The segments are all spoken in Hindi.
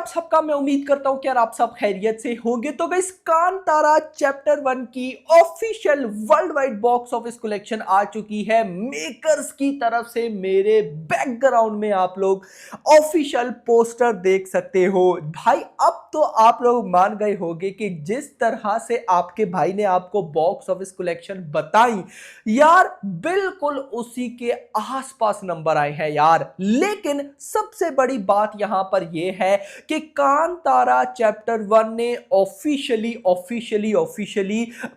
आप सबका मैं उम्मीद करता हूं कि यार आप सब खैरियत से होंगे। तो गाइस कांतारा चैप्टर 1 की official worldwide box office collection आ चुकी है मेकर्स की तरफ से। मेरे बैकग्राउंड में आप लोग ऑफिशियल पोस्टर देख सकते हो भाई। अब तो आप लोग मान गए होंगे कि जिस तरह से आपके भाई ने आपको बॉक्स ऑफिस कलेक्शन बताई यार, बिल्कुल उसी के आसपास नंबर आए हैं यार। लेकिन सबसे बड़ी बात यहां पर यह है कि कांतारा चैप्टर 1 ने ऑफिशियली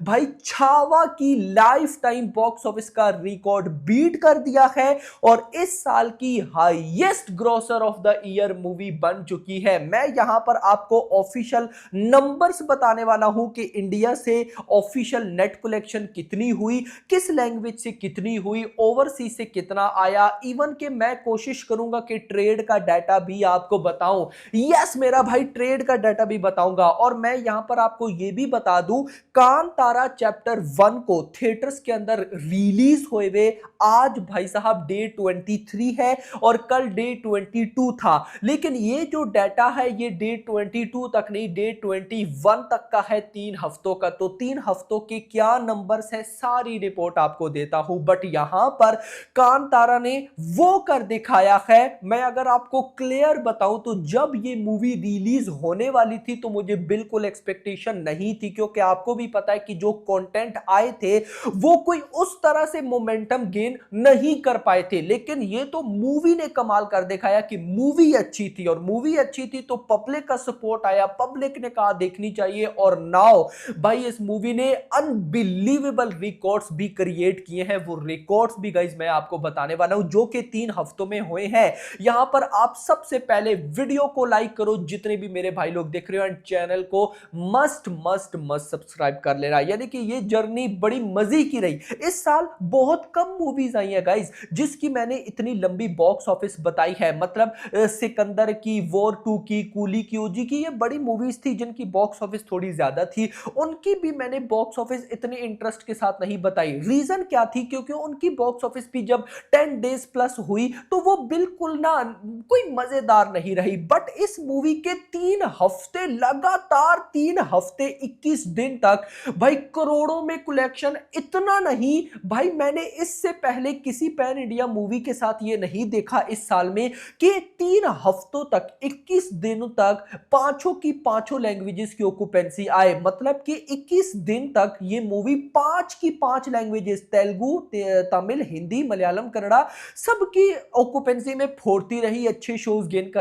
भाई छावा की लाइफ टाइम बॉक्स ऑफिस का रिकॉर्ड बीट कर दिया है और इस साल की highest grocer of the year movie बन चुकी है। मैं यहां पर आपको ऑफिशियल नंबर्स बताने वाला हूं कि इंडिया से ऑफिशियल नेट कलेक्शन कितनी हुई, किस लैंग्वेज से कितनी हुई, ओवरसीज से कितना आया, इवन कि मैं कोशिश करूंगा कि ट्रेड का डाटा भी आपको बताऊं। यस मेरा भाई, ट्रेड का डाटा भी बताऊंगा। और मैं यहां पर आपको यह भी बता दूं, कांतारा चैप्टर 1 को थिएटर्स के अंदर रिलीज हुए हुए आज भाई साहब डे 23 है और कल डे 22 था। लेकिन ये जो डाटा है ये डे 22 तक नहीं, डे 21 तक का है, 3 हफ्तों का। तो 3 हफ्तों के क्या नंबर्स है सारी रिपोर्ट आपको देता हूं। बट यहां पर कांतारा ने वो कर दिखाया है। मैं अगर आपको क्लियर बताऊं तो जब ये मूवी रिलीज होने वाली थी तो मुझे बिल्कुल एक्सपेक्टेशन नहीं थी, क्योंकि आपको भी पता है कि जो कंटेंट आए थे वो कोई उस तरह से मोमेंटम गेन नहीं कर पाए थे। लेकिन ये तो मूवी ने कमाल कर दिखाया कि मूवी अच्छी थी, और मूवी अच्छी थी तो पब्लिक का सपोर्ट आया, पब्लिक ने कहा देखनी चाहिए। और नाउ भाई इस मूवी ने अनबिलीवेबल रिकॉर्ड्स भी क्रिएट किए हैं। वो रिकॉर्ड्स भी गाइस मैं आपको बताने वाला हूं जो कि 3 हफ्तों में हुए हैं। यहां पर आप सबसे पहले वीडियो को लाइक करो जितने भी मेरे भाई लोग देख रहे हो, एंड चैनल को मस्ट मस्ट मस्ट सब्सक्राइब कर लेना। यानी कि ये जर्नी बड़ी मजे की रही। इस साल बहुत कम मूवीज आई है गाइस जिसकी मैंने इतनी लंबी बॉक्स ऑफिस बताई है। मतलब सिकंदर की, वॉर 2 की, कूली की, ओजी की, ये बड़ी मूवीज थी जिनकी बॉक्स ऑफिस थोड़ी ज्यादा थी, उनकी भी मैंने बॉक्स ऑफिस इतने इंटरेस्ट के साथ नहीं बताई। रीजन क्या थी? क्योंकि उनकी बॉक्स ऑफिस भी जब 10 डेज प्लस हुई तो वो बिल्कुल ना कोई मजेदार नहीं रही। बट इस मूवी के 3 हफ्ते लगातार, 3 हफ्ते 21 दिन तक भाई करोड़ों में कलेक्शन। इतना नहीं भाई, मैंने इससे पहले किसी पैन इंडिया मूवी के साथ ये नहीं देखा इस साल में कि 3 हफ्तों तक, 21 दिनों तक पांचों की पांचों लैंग्वेजेस की ऑक्यूपेंसी आए। मतलब कि 21 दिन तक ये मूवी 5 की 5 लैंग्वेजेस, तेलुगु, तमिल, हिंदी, मलयालम, कन्नड़ा, सबकी ऑक्यूपेंसी में फोड़ती रही, अच्छे शोज गेन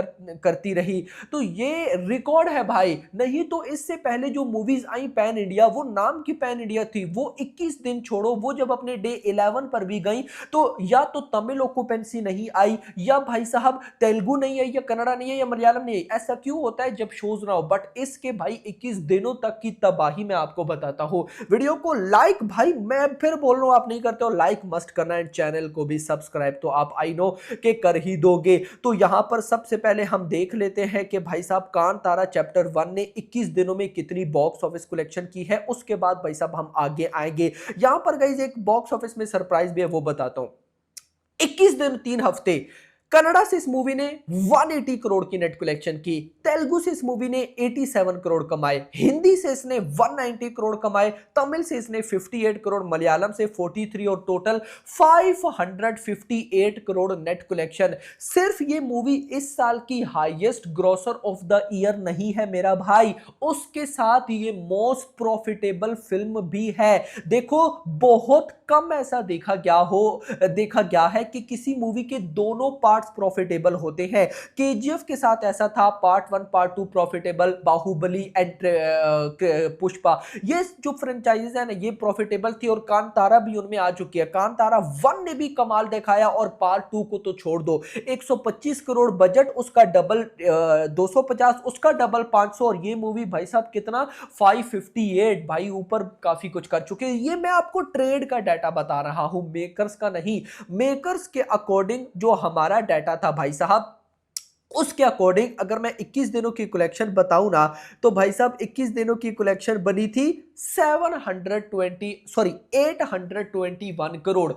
करती रही। तो ये रिकॉर्ड है भाई। नहीं तो इससे पहले जो मूवीज आई पैन इंडिया, वो नाम की पैन इंडिया थी, वो 21 दिन छोड़ो, वो जब अपने डे 11 पर भी गई तो या तो तमिल ऑक्यूपेंसी नहीं आई, या भाई साहब तेलुगु नहीं आई, या कन्नड़ा नहीं है, या मलयालम नहीं आई। ऐसा क्यों होता है जब शोज ना हो? बट इसके भाई 21 दिनों तक की तबाही मैं आपको बताता हूं। वीडियो को लाइक, भाई मैं फिर बोल रहा हूं आप नहीं करते हो, लाइक मस्ट करना है, चैनल को भी सब्सक्राइब तो आप आई नो के कर ही दोगे। तो यहां पर सबसे पहले हम देख लेते हैं कि भाई साहब कांतारा चैप्टर 1 ने 21 दिनों में कितनी बॉक्स ऑफिस कलेक्शन की है। उसके बाद भाई साहब हम आगे आएंगे। यहां पर गाइस एक बॉक्स ऑफिस में सरप्राइज भी है, वो बताता हूं। 21 दिन 3 हफ्ते कनाडा से इस मूवी ने 180 करोड़ की नेट कलेक्शन की, तेलुगु से इस मूवी ने 87 करोड़ कमाए, हिंदी से इसने 190 करोड़ कमाए, तमिल से इसने 58 करोड़, मलयालम से 43 और टोटल 558 करोड़ नेट कलेक्शन। सिर्फ ये मूवी इस साल की highest grocer of the year नहीं है मेरा भाई, उसके साथ ये मोस्ट प्रॉफिटेबल फिल्म भी है। देखो बहुत कम ऐसा देखा गया है कि किसी मूवी के दोनों पार्ट्स प्रॉफिटेबल होते हैं। केजीएफ के साथ ऐसा था, part 1 part 2 profitable, Baahubali and Pushpa, ये जो फ्रेंचाइजीज है ना ये प्रॉफिटेबल थी, और कांतारा भी उनमें आ चुकी है। कांतारा 1 ने भी कमाल दिखाया, और पार्ट 2 को तो छोड़ दो। 125 करोड़ बजट, उसका डबल 250, उसका डबल 500, और ये मूवी भाई साहब कितना 558, भाई ऊपर काफी कुछ कर चुके हैं। ये मैं आपको ट्रेड का डाटा बता रहा हूं, मेकर्स का नहीं। मेकर्स के अकॉर्डिंग जो हमारा डाटा था भाई साहब, उसके अकॉर्डिंग अगर मैं 21 दिनों की कलेक्शन बताऊं ना, तो भाई साहब 21 दिनों की कलेक्शन बनी थी 821 करोड़।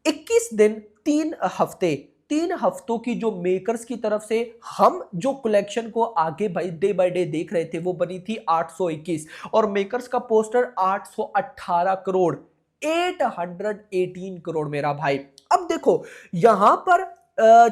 21 दिन 3 हफ्ते 3 हफ्तों की जो मेकर्स की तरफ से हम जो कलेक्शन को आगे डे बाय डे देख रहे थे वो बनी थी 821 और मेकर्स का पोस्टर 818 करोड़ 818 करोड़ मेरा भाई। अब देखो यहां पर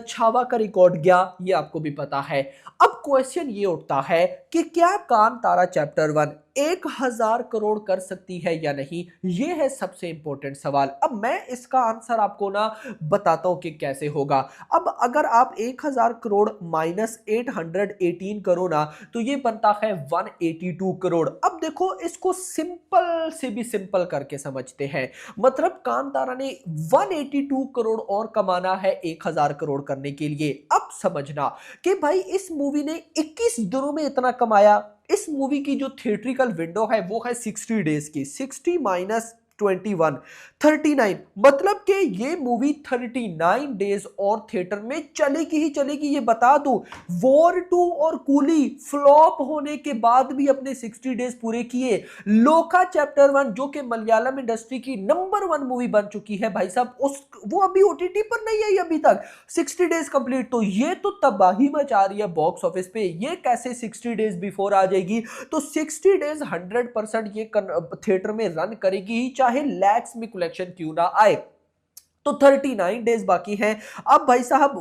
छावा का रिकॉर्ड गया ये आपको भी पता है। अब क्वेश्चन ये उठता है कि क्या कांतारा चैप्टर 1 1000 करोड़ कर सकती है या नहीं, ये है सबसे इंपॉर्टेंट सवाल। अब मैं इसका आंसर आपको ना बताता हूं कि कैसे होगा। अब अगर आप 1000 करोड़ माइनस 818 करो ना तो ये बनता है 182 करोड़। अब देखो इसको सिंपल से भी सिंपल करके समझते हैं, मतलब कांतारा ने 182 करोड़ और कमाना है 1000 करोड़ करने के लिए। अब समझना कि भाई इस मूवी ने 21 दिनों में इतना कमाया। इस मूवी की जो थिएट्रिकल विंडो है वो है 60 डेज की, 60 माइनस 21 39, मतलब कि ये मूवी 39 डेज और थिएटर में चलेगी ही चलेगी। ये बता दूं वॉर 2 और कूली फ्लॉप होने के बाद भी अपने 60 डेज पूरे किए। लोका चैप्टर 1 जो कि मलयालम इंडस्ट्री की नंबर 1 मूवी बन चुकी है भाई साहब, उस वो अभी ओटीटी पर नहीं आई अभी तक, 60 डेज कंप्लीट। तो ये तो तबाही मचा रही है बॉक्स ऑफिस पे, ये कैसे 60 डेज बिफोर आ जाएगी। तो 60 डेज 100% ये थिएटर में रन करेगी ही, चाहे लैक्स में कलेक्शन क्यों ना आए। तो 39 डेज बाकी हैं। अब भाई साहब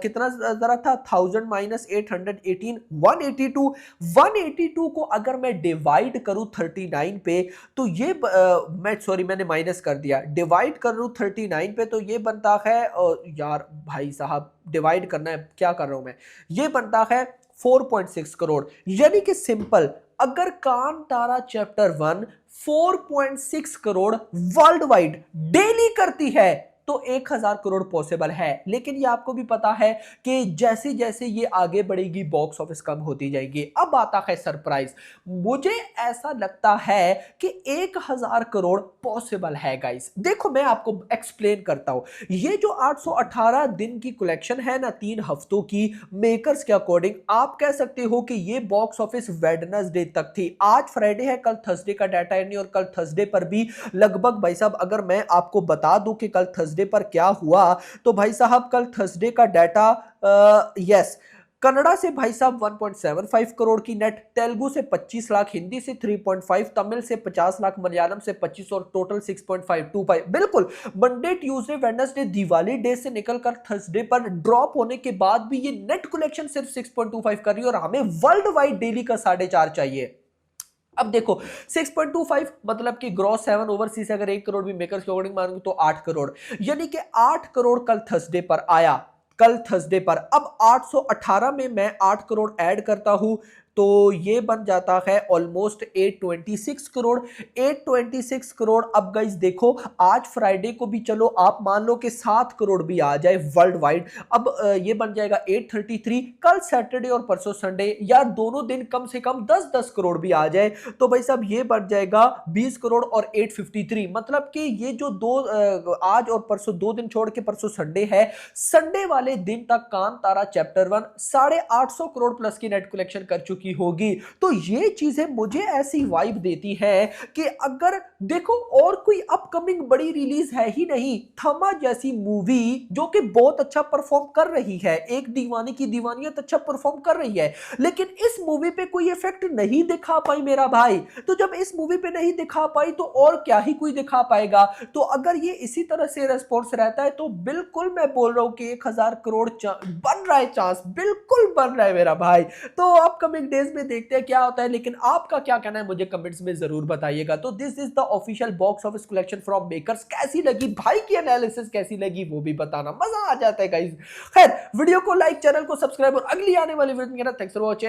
कितना जरा था 1000 माइनस 818 182 को अगर मैं डिवाइड करूं 39 पे तो ये मैंने माइनस कर दिया, डिवाइड करूं 39 पे तो ये बनता है यार भाई साहब डिवाइड करना है, क्या कर रहा हूं मैं, ये बनता है 4.6 करोड़। यानी कि सिंपल, अगर Kantara chapter 1 4.6 crore world wide daily करती है तो 1000 करोड़ पॉसिबल है। लेकिन ये आपको भी पता है कि जैसे जैसे ये आगे बढ़ेगी बॉक्स ऑफिस कम होती जाएगी। अब आता है सरप्राइज, मुझे ऐसा लगता है कि 1000 करोड़ पॉसिबल है गाइस। देखो मैं आपको एक्सप्लेन करता हूं, ये जो 818 दिन की कलेक्शन है ना 3 हफ्तों की, मेकर्स के अकॉर्डिंग आप कह सकते हो कि ये बॉक्स ऑफिस वेडनेसडे तक थी। आज फ्राइडे है, कल थर्सडे का डाटा नहीं, और कल थर्सडे पर भी लगभग भाई साहब अगर मैं आपको बता दूं कि कल थर्सडे पर क्या हुआ तो भाई साहब कल थर्सडे का डाटा यस कन्नड़ा से भाई साहब 1.75 करोड़ की नेट, तेलुगु से 25 लाख, हिंदी से 3.5, तमिल से 50 लाख, मलयालम से 25 और टोटल 6.525। बिल्कुल Monday Tuesday Wednesday Diwali day से निकलकर थर्सडे पर ड्रॉप होने के बाद भी ये नेट कलेक्शन सिर्फ 6.25 कर रही है और हमें वर्ल्ड वाइड डेली का 4.5 चाहिए। अब देखो 6.25 मतलब कि ग्रॉस 7 ओवरसीज से अगर 1 करोड़ भी मेकर्स के अकॉर्डिंग मानूंगा तो 8 करोड़, यानी कि 8 करोड़ कल थर्सडे पर आया, कल थर्सडे पर। अब 818 में मैं 8 करोड़ ऐड करता हूं तो ये बन जाता है ऑलमोस्ट 826 करोड़ 826 करोड़। अब गाइस देखो आज फ्राइडे को भी चलो आप मान लो कि 7 करोड़ भी आ जाए वर्ल्ड वाइड, अब ये बन जाएगा 833। कल सैटरडे और परसों संडे, यार दोनों दिन कम से कम 10-10 करोड़ भी आ जाए तो भाई साहब ये बन जाएगा 20 करोड़ और 853। मतलब कि ये जो आज और परसों 2 दिन छोड़ के परसों संडे है, संडे वाले दिन तक कांतारा चैप्टर 1 850 करोड़ प्लस की नेट कलेक्शन कर चुकी होगी। तो ये चीजें मुझे ऐसी वाइब देती है कि अगर देखो और कोई अपकमिंग बड़ी रिलीज है ही नहीं, थमा जैसी मूवी जो कि बहुत अच्छा परफॉर्म कर रही है, एक दीवानी की दीवानियत अच्छा परफॉर्म कर रही है, लेकिन इस मूवी पे कोई इफेक्ट नहीं दिखा पाई मेरा भाई। तो जब इस मूवी पे नहीं दिखा पाई तो और क्या ही कोई दिखा पाएगा। तो अगर ये इसी तरह से रेस्पॉन्स रहता है तो बिल्कुल मैं बोल रहा हूं कि 1000 करोड़ बन रहा है, चांस बिल्कुल बन रहा है मेरा भाई। तो अपकमिंग डेज में देखते हैं क्या होता है, लेकिन आपका क्या कहना है मुझे कमेंट्स में जरूर बताइएगा। तो this is the official box office collection from makers. कैसी लगी भाई की एनालिसिस, कैसी लगी वो भी बताना, मजा आ जाता है गाइस। खैर वीडियो को लाइक, चैनल को सब्सक्राइब और अगली आने वाली वीडियो में थैंक्स फॉर वॉचिंग।